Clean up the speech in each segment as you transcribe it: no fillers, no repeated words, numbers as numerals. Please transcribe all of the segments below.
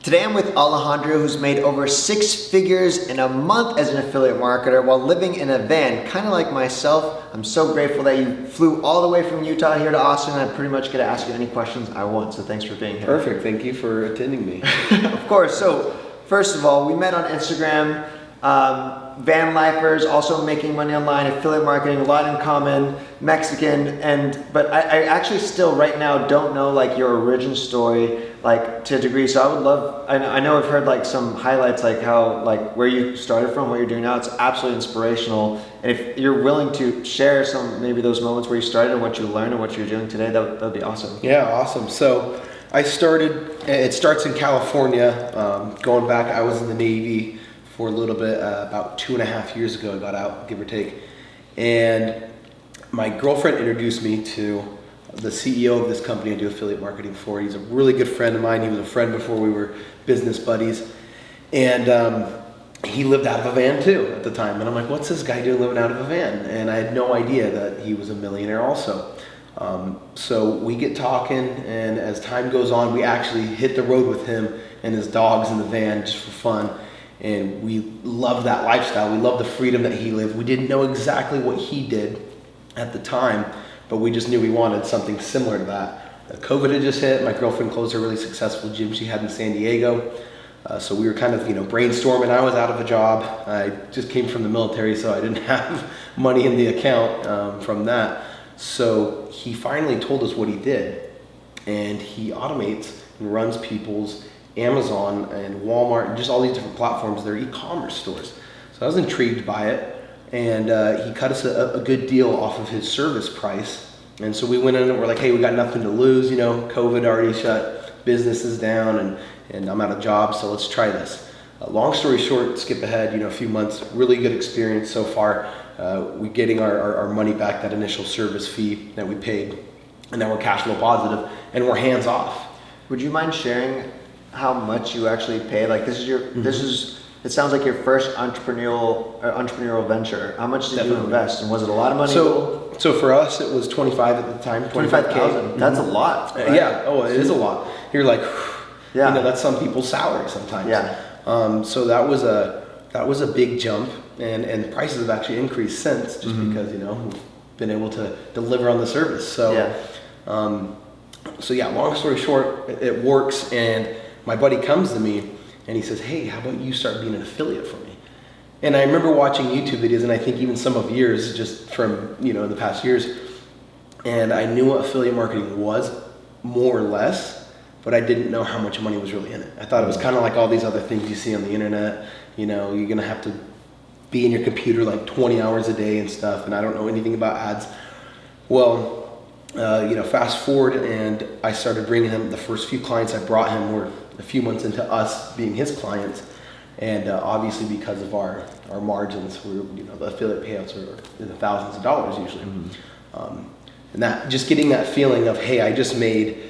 Today I'm with Alejandro, who's made over 6 figures in a month as an affiliate marketer while living in a van, kind of like myself. I'm so grateful that you flew all the way from Utah here to Austin. I pretty much get to ask you any questions I want, so thanks for being here. Perfect, thank you for attending me. Of course. So first of all, we met on Instagram. Van lifers, also making money online, affiliate marketing, a lot in common, Mexican, but I actually still right now don't know like your origin story like to a degree. So I would love, I know I've heard like some highlights like how like where you started from, what you're doing now. It's absolutely inspirational. And if you're willing to share some maybe those moments where you started and what you learned and what you're doing today, that would be awesome. Yeah, awesome. So I started, it starts in California. Going back, I was in the Navy for a little bit, about 2.5 years ago I got out, give or take. And my girlfriend introduced me to the CEO of this company I do affiliate marketing for. He's a really good friend of mine. He was a friend before we were business buddies. And he lived out of a van too at the time. And I'm like, what's this guy doing living out of a van? And I had no idea that he was a millionaire also. So we get talking, and as time goes on, we actually hit the road with him and his dogs in the van just for fun. And we loved that lifestyle. We loved the freedom that he lived. We didn't know exactly what he did at the time, but we just knew we wanted something similar to that. COVID had just hit. My girlfriend closed her really successful gym she had in San Diego. So we were kind of, brainstorming. I was out of a job. I just came from the military, so I didn't have money in the account from that. So he finally told us what he did. And he automates and runs people's Amazon and Walmart and just all these different platforms, their e-commerce stores. So I was intrigued by it, and he cut us a good deal off of his service price. And so we went in and we're like, hey, we got nothing to lose, COVID already shut businesses down, and I'm out of jobs, so let's try this. Long story short, skip ahead, a few months, really good experience so far. We're getting our money back, that initial service fee that we paid, and now we're cash flow positive, and we're hands off. Would you mind sharing how much you actually pay? Like this is it sounds like your first entrepreneurial venture. How much did you invest, and was it a lot of money? So for us it was 25 at the time. 25,000. That's a lot. Right? Yeah. Oh, it is a lot. You're like, yeah. That's some people's salary sometimes. Yeah. So that was a big jump, and prices have actually increased since, just because we've been able to deliver on the service. So yeah. Long story short, it works, and my buddy comes to me and he says, hey, how about you start being an affiliate for me? And I remember watching YouTube videos, and I think even some of yours just from, in the past years. And I knew what affiliate marketing was, more or less, but I didn't know how much money was really in it. I thought it was kind of like all these other things you see on the internet. You're going to have to be in your computer like 20 hours a day and stuff, and I don't know anything about ads. Well, fast forward, and I started bringing him, the first few clients I brought him were a few months into us being his clients, and obviously because of our margins, the affiliate payouts are in the thousands of dollars usually. And that, just getting that feeling of, hey, I just made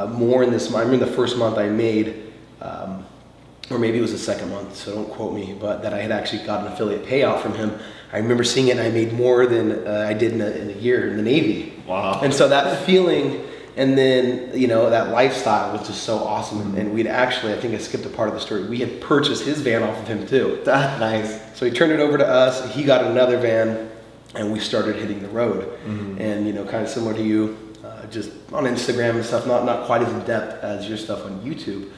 more in this month. I remember the first month I made, or maybe it was the second month, so don't quote me, but that I had actually got an affiliate payout from him. I remember seeing it, and I made more than I did in a year in the Navy. Wow. And so that feeling, and then, that lifestyle was just so awesome. And we'd actually, I think I skipped a part of the story, we had purchased his van off of him too. That's nice. So he turned it over to us, he got another van, and we started hitting the road. And, kind of similar to you, just on Instagram and stuff, not quite as in depth as your stuff on YouTube,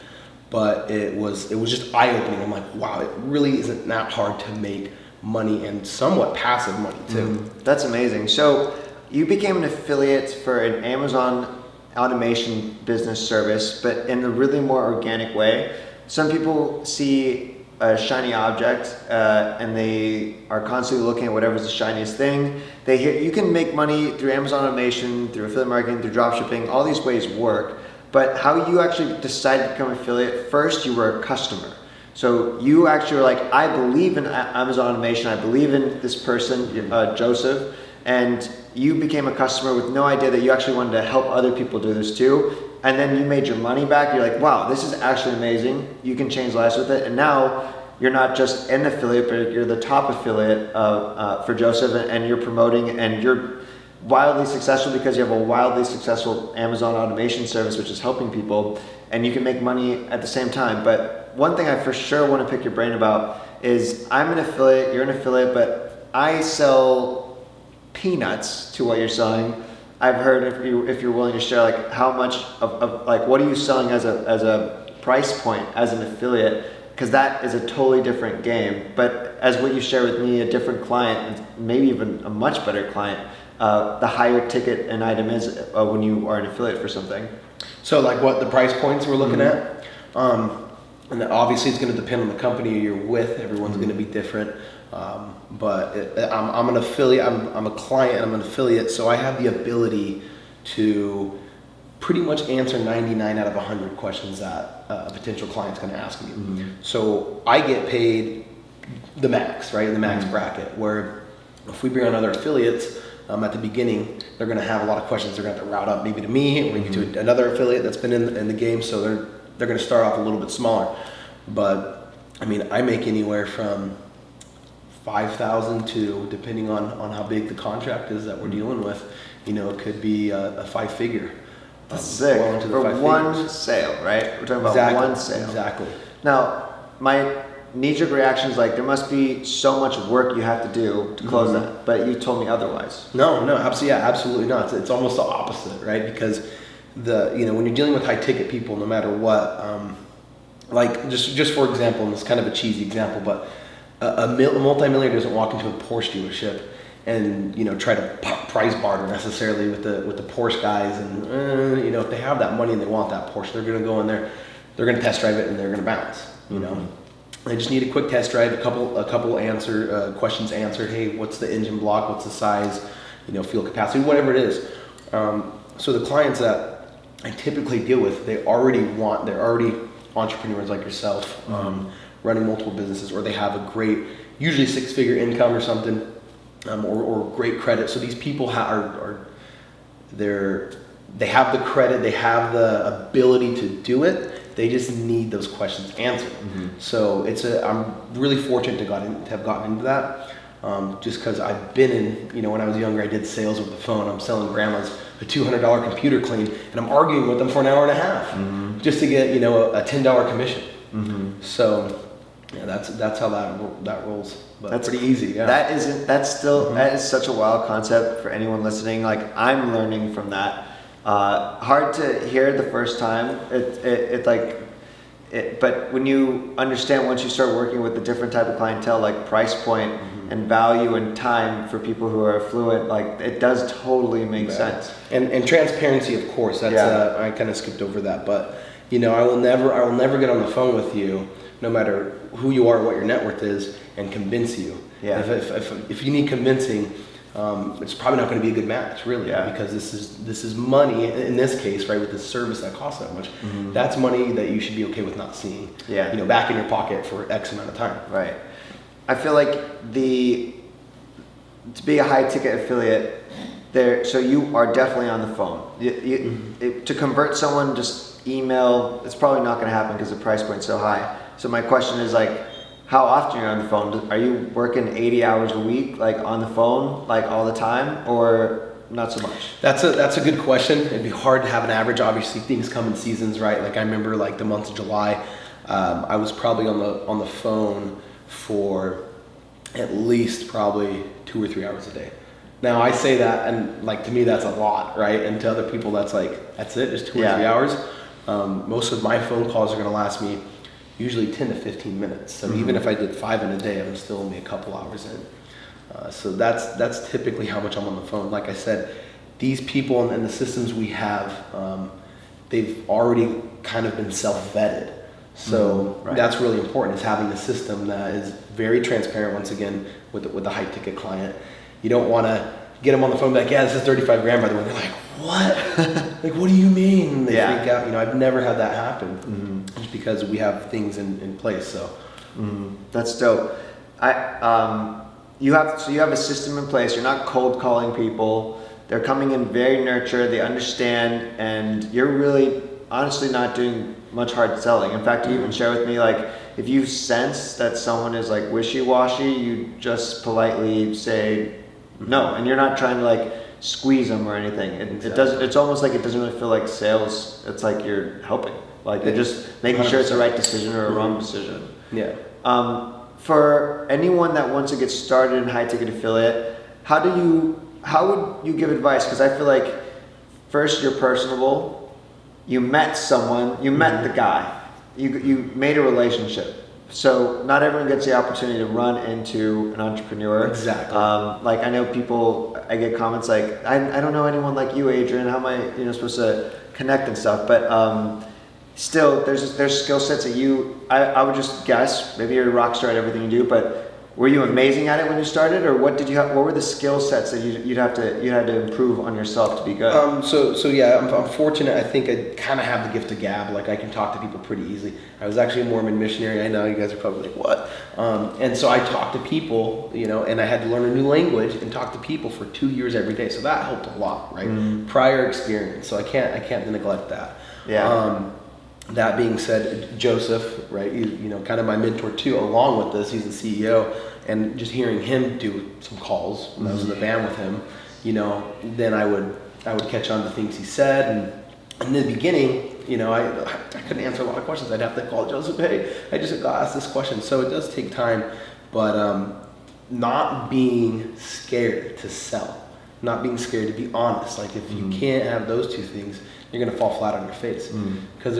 but it was just eye-opening. I'm like, wow, it really isn't that hard to make money, and somewhat passive money too. That's amazing. So you became an affiliate for an Amazon automation business service, but in a really more organic way. Some people see a shiny object and they are constantly looking at whatever's the shiniest thing. They hear you can make money through Amazon automation, through affiliate marketing, through dropshipping. All these ways work. But how you actually decided to become an affiliate, first you were a customer. So you actually were like, I believe in Amazon automation, I believe in this person, Joseph, and you became a customer with no idea that you actually wanted to help other people do this too. And then you made your money back. You're like, wow, this is actually amazing. You can change lives with it. And now you're not just an affiliate, but you're the top affiliate for Joseph, and you're promoting, and you're wildly successful because you have a wildly successful Amazon automation service, which is helping people, and you can make money at the same time. But one thing I for sure want to pick your brain about is I'm an affiliate, you're an affiliate, but I sell peanuts to what you're selling. I've heard if you're willing to share, like how much of like what are you selling as a price point as an affiliate, because that is a totally different game. But as what you share with me, a different client, and maybe even a much better client, the higher ticket an item is when you are an affiliate for something. So like what the price points we're looking at, and obviously it's going to depend on the company you're with. Everyone's going to be different. But I'm an affiliate, I'm a client, I'm an affiliate, so I have the ability to pretty much answer 99 out of 100 questions that a potential client's going to ask me. So I get paid the max, right, in the max bracket, where if we bring on other affiliates at the beginning, they're going to have a lot of questions. They're going to have to route up maybe to me or maybe to another affiliate that's been in the game, so they're going to start off a little bit smaller. But I mean, I make anywhere from 5,000 to, depending on how big the contract is that we're dealing with, you know, it could be a 5-figure. That's sick. Well into the for 5 one figures. sale, right? We're talking about Exactly. one sale. Exactly. Now, my knee-jerk reaction is like, there must be so much work you have to do to close that, but you told me otherwise. No, absolutely not. It's almost the opposite, right? Because when you're dealing with high ticket people, no matter what, like just for example, and it's kind of a cheesy example, but a multimillionaire doesn't walk into a Porsche dealership and try to price barter necessarily with the Porsche guys, and if they have that money and they want that Porsche, they're going to go in there, they're going to test drive it, and they're going to bounce. They just need a quick test drive, a couple questions answered. Hey, what's the engine block? What's the size? Fuel capacity, whatever it is. So the clients that I typically deal with, they're already entrepreneurs like yourself, running multiple businesses, or they have a great, usually 6-figure income or something, or great credit. So these people they have the credit, they have the ability to do it. They just need those questions answered. So I'm really fortunate to have gotten into that, just because I've been in, when I was younger, I did sales over the phone. I'm selling grandmas a $200 computer clean, and I'm arguing with them for an hour and a half just to get, a $10 commission. So yeah, that's how that rolls. But that's pretty easy. Yeah. That is such a wild concept for anyone listening. Like, I'm learning from that. Hard to hear the first time. But when you understand, once you start working with a different type of clientele, like price point and value and time for people who are affluent, like it does totally make sense. And transparency, of course. That's I kind of skipped over that, but I will never get on the phone with you, no matter who you are, what your net worth is, and convince you. Yeah. If you need convincing, it's probably not going to be a good match, really, because this is money in this case, right? With this service that costs that much, that's money that you should be okay with not seeing, back in your pocket for X amount of time. Right. I feel like to be a high ticket affiliate, so you are definitely on the phone. To convert someone, just email. It's probably not going to happen because the price point's so high. So my question is like, how often you're on the phone? Are you working 80 hours a week, like on the phone, like all the time, or not so much? That's a good question. It'd be hard to have an average. Obviously, things come in seasons, right? Like I remember, like the month of July, I was probably on the phone for at least probably 2 or 3 hours a day. Now I say that, and like to me that's a lot, right? And to other people that's like, that's it, just 2 or 3 hours. Most of my phone calls are going to last me usually 10 to 15 minutes. So even if I did 5 in a day, I'm still only a couple hours in. So that's typically how much I'm on the phone. Like I said, these people and the systems we have, they've already kind of been self-vetted. So that's really important, is having a system that is very transparent, once again, with a high ticket client. You don't want to get them on the phone and be like, yeah, this is 35 grand, by the way. They're like, what? Like, what do you mean? They freak out. I've never had that happen, just because we have things in place. So that's dope. You have a system in place. You're not cold calling people. They're coming in very nurtured. They understand, and you're really honestly not doing much hard selling. In fact, you even share with me, like, if you sense that someone is like wishy-washy, you just politely say no, and you're not trying to like squeeze them or anything. It doesn't. It's almost like it doesn't really feel like sales. It's like you're helping. Like you're just making sure it's the right decision or a wrong decision. Yeah. For anyone that wants to get started in high ticket affiliate, how would you give advice? Because I feel like first you're personable. You met someone. You met the guy. You made a relationship. So not everyone gets the opportunity to run into an entrepreneur. Exactly. Like I know people, I get comments like, I don't know anyone like you, Adrian. How am I, supposed to connect and stuff? But still, there's skill sets that I would just guess. Maybe you're a rock star at everything you do, but were you amazing at it when you started, or what were the skill sets that you had to improve on yourself to be good? So yeah, I'm fortunate. I think I kind of have the gift of gab. Like I can talk to people pretty easily. I was actually a Mormon missionary. I know you guys are probably like, what? And so I talked to people, and I had to learn a new language and talk to people for 2 years every day. So that helped a lot, right? Prior experience. So I can't neglect that. Yeah. That being said, Joseph, right, kind of my mentor too, along with this, he's the CEO, and just hearing him do some calls when I was in the van with him, then I would catch on to things he said, and in the beginning, I couldn't answer a lot of questions. I'd have to call Joseph, hey, I just got asked this question. So it does take time, but not being scared to sell, not being scared to be honest. Like if you can't have those two things, you're gonna fall flat on your face. Because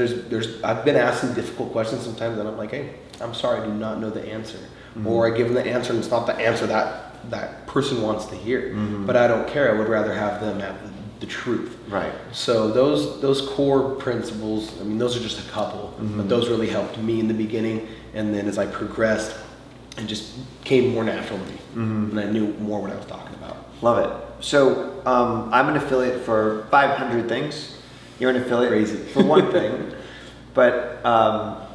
I've been asked some difficult questions sometimes, and I'm like, hey, I'm sorry, I do not know the answer, or I give them the answer, and it's not the answer that person wants to hear. But I don't care. I would rather have them have the truth. Right. So those core principles, I mean, those are just a couple, but those really helped me in the beginning, and then as I progressed, it just came more natural to me, and I knew more what I was talking about. Love it. So I'm an affiliate for 500 things. You're an affiliate Crazy. for one thing, but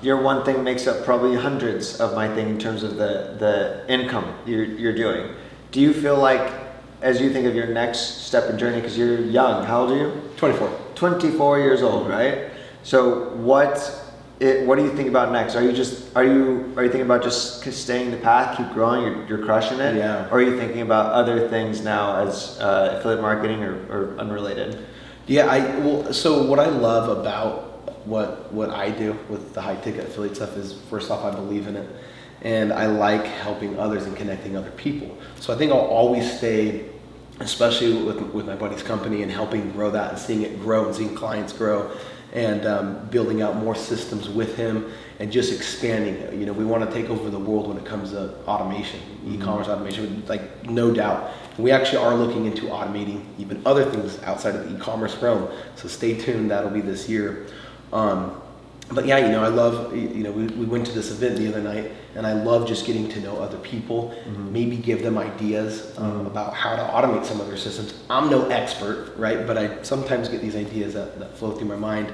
your one thing makes up probably hundreds of my thing in terms of the income you're doing. Do you feel like, as you think of your next step in journey, because you're young, how old are you? 24. 24 years old, right? So what do you think about next? Are you thinking about just staying the path, keep growing, you're crushing it? Yeah. Or are you thinking about other things now as affiliate marketing or unrelated? Yeah, so what I love about what I do with the high ticket affiliate stuff is, first off, I believe in it, and I like helping others and connecting other people. So I think I'll always stay, especially with my buddy's company, and helping grow that and seeing it grow and seeing clients grow, and building out more systems with him and just expanding it. We want to take over the world when it comes to automation, e-commerce automation, like no doubt. We actually are looking into automating even other things outside of the e-commerce realm. So stay tuned, that'll be this year. But yeah, I love, we went to this event the other night, and I love just getting to know other people, maybe give them ideas about how to automate some of their systems. I'm no expert, right? But I sometimes get these ideas that flow through my mind.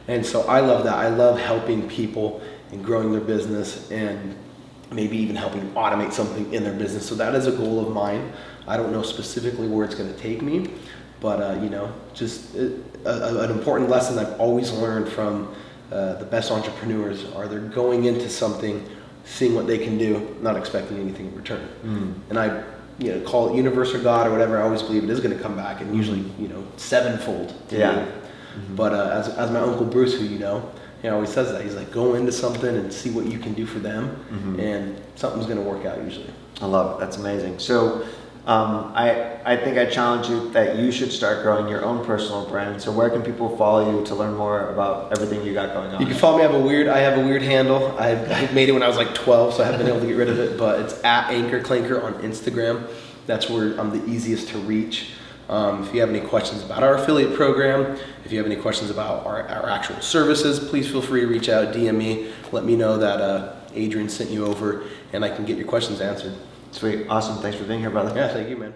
And so I love that. I love helping people and growing their business, and maybe even helping automate something in their business. So that is a goal of mine. I don't know specifically where it's going to take me, but just an important lesson I've always learned from the best entrepreneurs are they're going into something, seeing what they can do, not expecting anything in return. And I call it universe or God or whatever. I always believe it is going to come back, and usually sevenfold to you. But as my Uncle Bruce, who he always says that, he's like, go into something and see what you can do for them, and something's going to work out usually. I love it. That's amazing. So I think I challenge you that you should start growing your own personal brand. So where can people follow you to learn more about everything you got going on? You can follow me. I have a weird handle. I made it when I was like 12, so I haven't been able to get rid of it, but it's @AnchorClanker on Instagram. That's where I'm the easiest to reach. If you have any questions about our affiliate program, if you have any questions about our actual services, please feel free to reach out, DM me, let me know that Adrian sent you over, and I can get your questions answered. Sweet. Awesome. Thanks for being here, brother. Yeah, thank you, man.